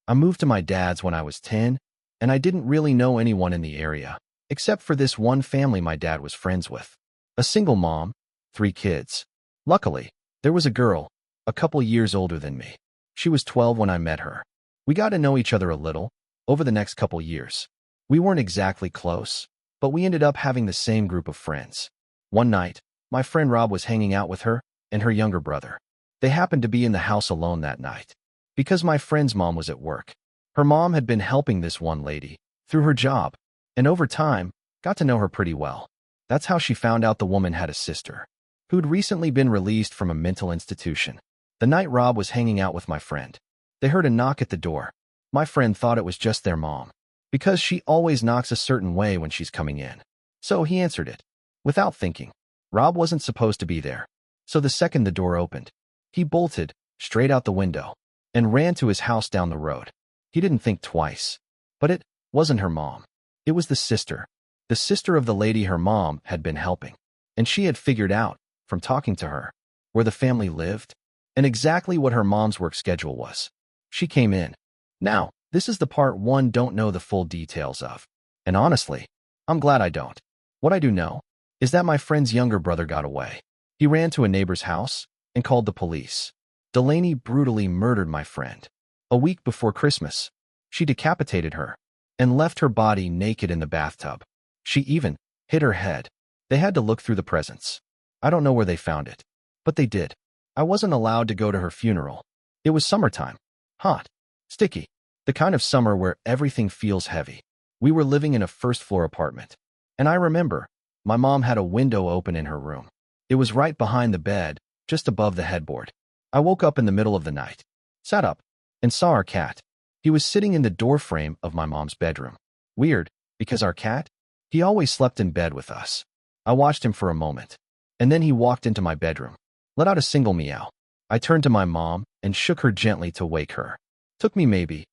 I moved to my dad's when I was 10, and I didn't really know anyone in the area, except for this one family my dad was friends with. A single mom, 3 kids. Luckily, there was a girl, a couple years older than me. She was 12 when I met her. We got to know each other a little over the next couple years. We weren't exactly close, but we ended up having the same group of friends. One night, my friend Rob was hanging out with her and her younger brother. They happened to be in the house alone that night, because my friend's mom was at work. Her mom had been helping this one lady through her job, and over time, got to know her pretty well. That's how she found out the woman had a sister, who'd recently been released from a mental institution. The night Rob was hanging out with my friend, they heard a knock at the door. My friend thought it was just their mom, because she always knocks a certain way when she's coming in. So he answered it. Without thinking, Rob wasn't supposed to be there. So the second the door opened, he bolted straight out the window and ran to his house down the road. He didn't think twice. But it wasn't her mom. It was the sister of the lady her mom had been helping. And she had figured out, from talking to her, where the family lived and exactly what her mom's work schedule was. She came in. Now, this is the part one don't know the full details of. And honestly, I'm glad I don't. What I do know is that my friend's younger brother got away. He ran to a neighbor's house and called the police. Delaney brutally murdered my friend. A week before Christmas, she decapitated her and left her body naked in the bathtub. She even hit her head. They had to look through the presents. I don't know where they found it, but they did. I wasn't allowed to go to her funeral. It was summertime. Hot. Sticky. The kind of summer where everything feels heavy. We were living in a first-floor apartment. And I remember, my mom had a window open in her room. It was right behind the bed, just above the headboard. I woke up in the middle of the night, sat up, and saw our cat. He was sitting in the doorframe of my mom's bedroom. Weird, because our cat, he always slept in bed with us. I watched him for a moment, and then he walked into my bedroom, let out a single meow. I turned to my mom and shook her gently to wake her. Took me maybe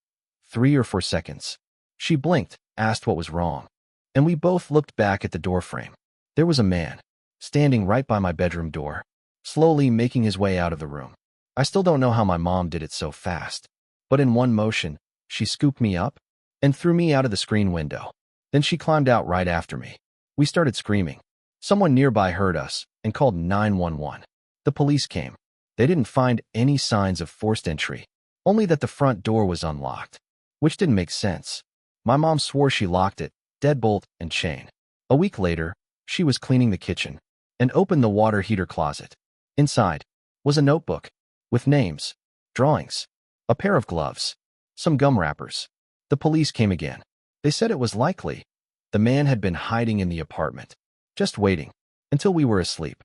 3 or 4 seconds. She blinked, asked what was wrong, and we both looked back at the doorframe. There was a man, standing right by my bedroom door, slowly making his way out of the room. I still don't know how my mom did it so fast, but in one motion, she scooped me up and threw me out of the screen window. Then she climbed out right after me. We started screaming. Someone nearby heard us and called 911. The police came. They didn't find any signs of forced entry, only that the front door was unlocked, which didn't make sense. My mom swore she locked it, deadbolt and chain. A week later, she was cleaning the kitchen and opened the water heater closet. Inside was a notebook with names, drawings, a pair of gloves, some gum wrappers. The police came again. They said it was likely the man had been hiding in the apartment, just waiting until we were asleep.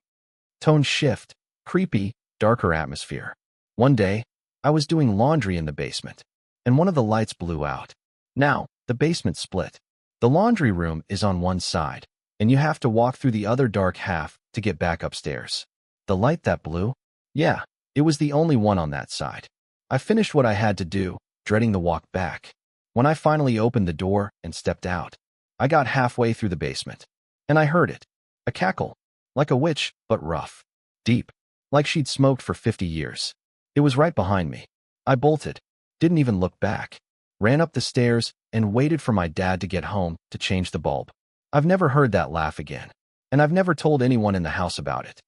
Tone shift, creepy, darker atmosphere. One day, I was doing laundry in the basement, and one of the lights blew out. Now, the basement split. The laundry room is on one side, and you have to walk through the other dark half to get back upstairs. The light that blew? Yeah, it was the only one on that side. I finished what I had to do, dreading the walk back. When I finally opened the door and stepped out, I got halfway through the basement, and I heard it. A cackle, like a witch, but rough, deep, like she'd smoked for 50 years. It was right behind me. I bolted, didn't even look back, ran up the stairs, and waited for my dad to get home to change the bulb. I've never heard that laugh again, and I've never told anyone in the house about it.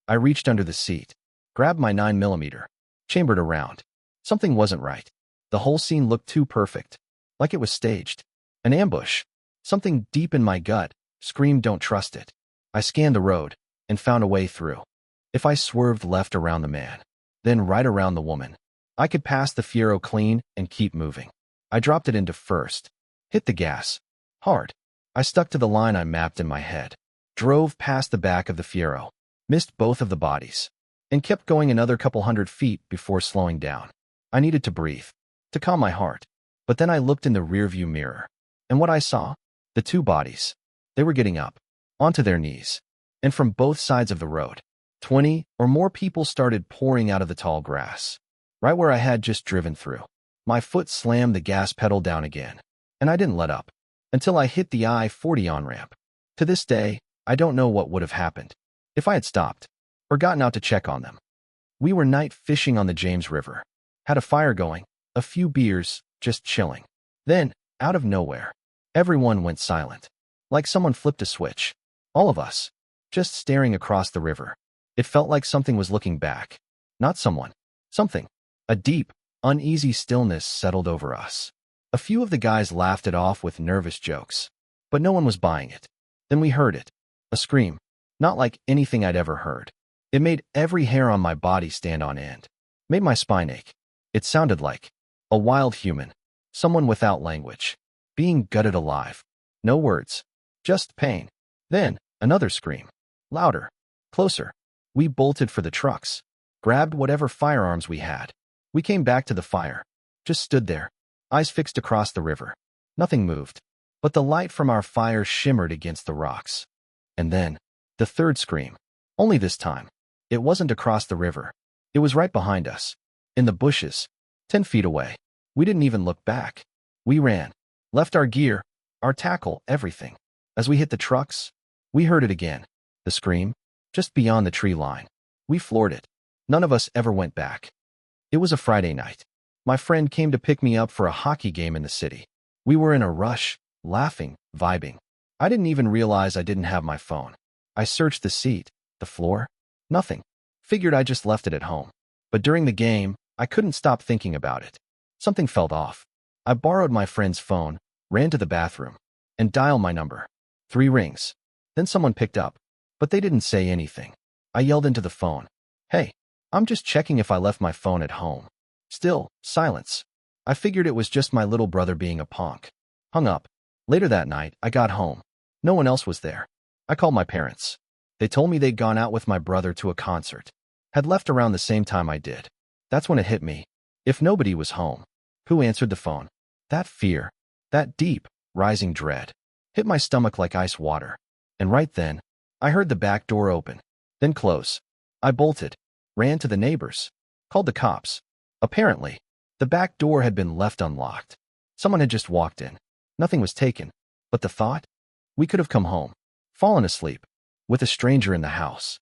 I reached under the seat, grabbed my 9mm, chambered around. Something wasn't right. The whole scene looked too perfect, like it was staged. An ambush. Something deep in my gut screamed, "Don't trust it." I scanned the road and found a way through. If I swerved left around the man, then right around the woman, I could pass the Fiero clean and keep moving. I dropped it into first, hit the gas, hard. I stuck to the line I mapped in my head, drove past the back of the Fiero, missed both of the bodies, and kept going another couple 100 feet before slowing down. I needed to breathe, to calm my heart. But then I looked in the rearview mirror, and what I saw? The 2 bodies. They were getting up, onto their knees, and from both sides of the road, 20 or more people started pouring out of the tall grass, right where I had just driven through. My foot slammed the gas pedal down again, and I didn't let up until I hit the I-40 on-ramp. To this day, I don't know what would have happened if I had stopped or gotten out to check on them. We were night fishing on the James River, had a fire going, a few beers, just chilling. Then, out of nowhere, everyone went silent. Like someone flipped a switch. All of us, just staring across the river. It felt like something was looking back. Not someone. Something. A deep, uneasy stillness settled over us. A few of the guys laughed it off with nervous jokes. But no one was buying it. Then we heard it. A scream. Not like anything I'd ever heard. It made every hair on my body stand on end. Made my spine ache. It sounded like a wild human. Someone without language. Being gutted alive. No words. Just pain. Then, another scream. Louder. Closer. We bolted for the trucks. Grabbed whatever firearms we had. We came back to the fire. Just stood there. Eyes fixed across the river. Nothing moved. But the light from our fire shimmered against the rocks. And then, the third scream. Only this time. It wasn't across the river. It was right behind us. In the bushes. 10 feet away. We didn't even look back. We ran. Left our gear, our tackle, everything. As we hit the trucks, we heard it again. The scream. Just beyond the tree line. We floored it. None of us ever went back. It was a Friday night. My friend came to pick me up for a hockey game in the city. We were in a rush, laughing, vibing. I didn't even realize I didn't have my phone. I searched the seat, the floor. Nothing. Figured I just left it at home. But during the game, I couldn't stop thinking about it. Something felt off. I borrowed my friend's phone, ran to the bathroom, and dialed my number. 3 rings. Then someone picked up. But they didn't say anything. I yelled into the phone. Hey, I'm just checking if I left my phone at home. Still, silence. I figured it was just my little brother being a punk. Hung up. Later that night, I got home. No one else was there. I called my parents. They told me they'd gone out with my brother to a concert. Had left around the same time I did. That's when it hit me. If nobody was home, who answered the phone? That fear, that deep, rising dread, hit my stomach like ice water. And right then, I heard the back door open, then close. I bolted, ran to the neighbors, called the cops. Apparently, the back door had been left unlocked. Someone had just walked in. Nothing was taken. But the thought? We could have come home, fallen asleep, with a stranger in the house.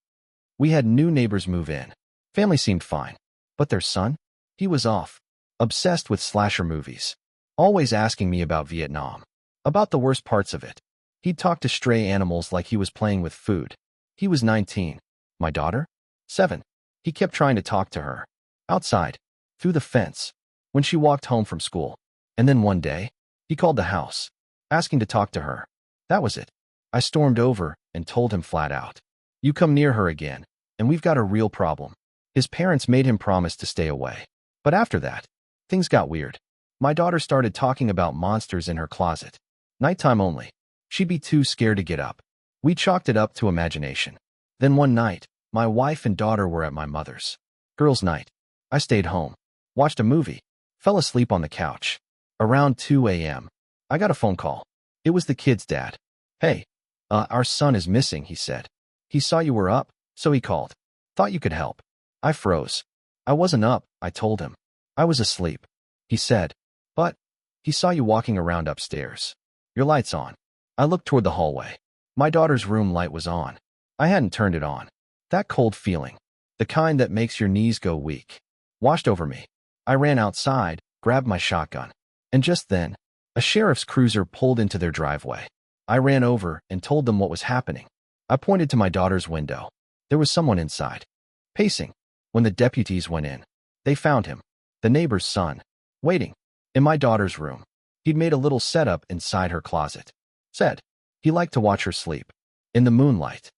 We had new neighbors move in. Family seemed fine. But their son? He was off. Obsessed with slasher movies. Always asking me about Vietnam. About the worst parts of it. He'd talk to stray animals like he was playing with food. He was 19. My daughter? 7. He kept trying to talk to her. Outside. Through the fence. When she walked home from school. And then one day, he called the house. Asking to talk to her. That was it. I stormed over and told him flat out. You come near her again, and we've got a real problem. His parents made him promise to stay away. But after that, things got weird. My daughter started talking about monsters in her closet. Nighttime only. She'd be too scared to get up. We chalked it up to imagination. Then one night, my wife and daughter were at my mother's. Girls' night. I stayed home. Watched a movie. Fell asleep on the couch. Around 2 a.m., I got a phone call. It was the kid's dad. Hey, our son is missing, he said. He saw you were up, so he called. Thought you could help. I froze. I wasn't up, I told him. I was asleep. He said, but he saw you walking around upstairs. Your light's on. I looked toward the hallway. My daughter's room light was on. I hadn't turned it on. That cold feeling, the kind that makes your knees go weak, washed over me. I ran outside, grabbed my shotgun. And just then, a sheriff's cruiser pulled into their driveway. I ran over and told them what was happening. I pointed to my daughter's window. There was someone inside, pacing. When the deputies went in, they found him, the neighbor's son, waiting, in my daughter's room. He'd made a little setup inside her closet. Said he liked to watch her sleep. In the moonlight,